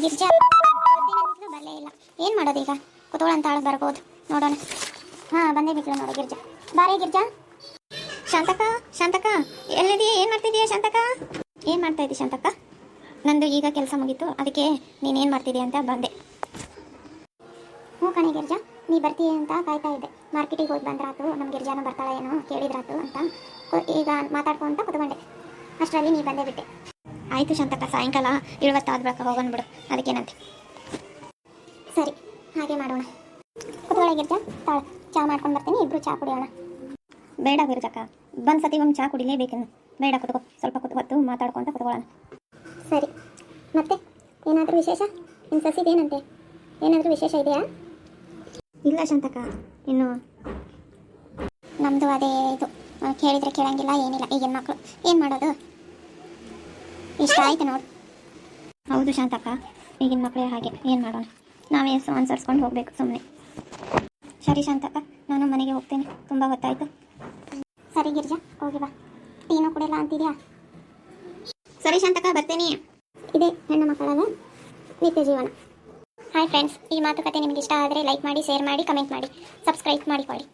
ಗಿರ್ಜಾ ಬರಲೇ ಇಲ್ಲ. ಏನು ಮಾಡೋದು ಈಗ? ಕುತ್ಕೊಳ್ಳೋಂತ ಆಳು ಬರ್ಬೋದು, ನೋಡೋಣ. ಹಾಂ, ಬಂದೇ ಬಿಟ್ಲು ನೋಡು ಗಿರ್ಜಾ. ಬಾರೇ ಗಿರ್ಜಾ. ಶಾಂತಕ್ಕ, ಶಾಂತಕ್ಕ ಎಲ್ಲಿದೆಯಾ? ಏನು ಮಾಡ್ತಿದೀಯಾ ಶಾಂತಕ್ಕ? ಏನು ಮಾಡ್ತಾ ಇದ್ದೀಯ ಶಾಂತಕ್ಕ? ನಂದು ಈಗ ಕೆಲಸ ಮುಗೀತು, ಅದಕ್ಕೆ ನೀನೇನು ಮಾಡ್ತಿದ್ದೀಯ ಅಂತ ಬಂದೆ. ಹ್ಞೂ ಕಣೆ ಗಿರ್ಜಾ, ನೀ ಬರ್ತೀಯ ಅಂತ ಕಾಯ್ತಾ ಇದ್ದೆ. ಮಾರ್ಕೆಟಿಗೆ ಹೋಗಿ ಬಂದ್ರಾತು, ನಮ್ಮ ಗಿರ್ಜಾನ ಬರ್ತಾಳೆ ಏನೋ ಕೇಳಿದ್ರಾತು ಅಂತ ಈಗ ಮಾತಾಡ್ಕೊಂತ ಕುತ್ಕೊಂಡೆ. ಅಷ್ಟರಲ್ಲಿ ನೀ ಬಂದೇ ಬಿಟ್ಟೆ. ಆಯಿತು ಶಾಂತಕ್ಕ, ಸಾಯಂಕಾಲ 7 ಆದ ಬಳಿಕ ಹೋಗೋಣ ಬಿಡು, ಅದಕ್ಕೇನಂತೆ. ಸರಿ, ಹಾಗೆ ಮಾಡೋಣ. ಕುತ್ಕೊಳ್ಳೆ ಗಿರ್ಜಾ, ತಾಳ ಚಾ ಮಾಡ್ಕೊಂಡು ಬರ್ತೀನಿ, ಇಬ್ಬರು ಚಾ ಕುಡಿಯೋಣ. ಬೇಡ ಗಿರ್ಜಕ್ಕ, ಬಂದು ಸತಿ ಒಂದು ಚಾ ಕುಡಿಲೇಬೇಕಿನ್ನು. ಬೇಡ, ಕುತ್ಕೋ, ಸ್ವಲ್ಪ ಕುತ್ಕೊತ್ತು ಮಾತಾಡ್ಕೊಂತ ಕುತ್ಕೊಳ್ಳೋಣ. ಸರಿ, ಮತ್ತೆ ಏನಾದರೂ ವಿಶೇಷ? ನಿಮ್ಮ ಸಸಿದೇನಂತೆ? ಏನಾದರೂ ವಿಶೇಷ ಇದೆಯಾ? ಇಲ್ಲ ಶಾಂತಕ್ಕ, ಇನ್ನು ನಮ್ಮದು ಅದೇ ಇದು, ಕೇಳಿದರೆ ಕೇಳಂಗಿಲ್ಲ, ಏನಿಲ್ಲ. ಈಗಿನ ಮಕ್ಕಳು ಏನು ಮಾಡೋದು? ಇಷ್ಟ ಆಯ್ತು ನೋಡು. ಹೌದು ಶಾಂತಕ್ಕ, ಈಗಿನ ಮಕ್ಕಳೇ ಹಾಗೆ, ಏನು ಮಾಡೋಣ? ನಾವೇ ಅನುಸರಿಸ್ಕೊಂಡು ಹೋಗಬೇಕು ಸುಮ್ಮನೆ. ಸರಿ ಶಾಂತಕ್ಕ, ನಾನು ಮನೆಗೆ ಹೋಗ್ತೇನೆ, ತುಂಬ ಹೊತ್ತಾಯಿತು. ಸರಿ ಗಿರ್ಜಾ, ಹೋಗಿ ಬಾ. ಟೀನೂ ಕುಡಿಯಲ್ಲ ಅಂತಿದ್ಯಾ? ಸರಿ ಶಾಂತಕ್ಕ, ಬರ್ತೇನೆ. ಇದೇ ಹೆಣ್ಣು ಮಕ್ಕಳಲ್ಲ ನಿತ್ಯ ಜೀವನ. ಹಾಯ್ ಫ್ರೆಂಡ್ಸ್, ಈ ಮಾತುಕತೆ ನಿಮಗೆ ಇಷ್ಟ ಆದರೆ ಲೈಕ್ ಮಾಡಿ, ಶೇರ್ ಮಾಡಿ, ಕಮೆಂಟ್ ಮಾಡಿ, ಸಬ್ಸ್ಕ್ರೈಬ್ ಮಾಡಿಕೊಳ್ಳಿ.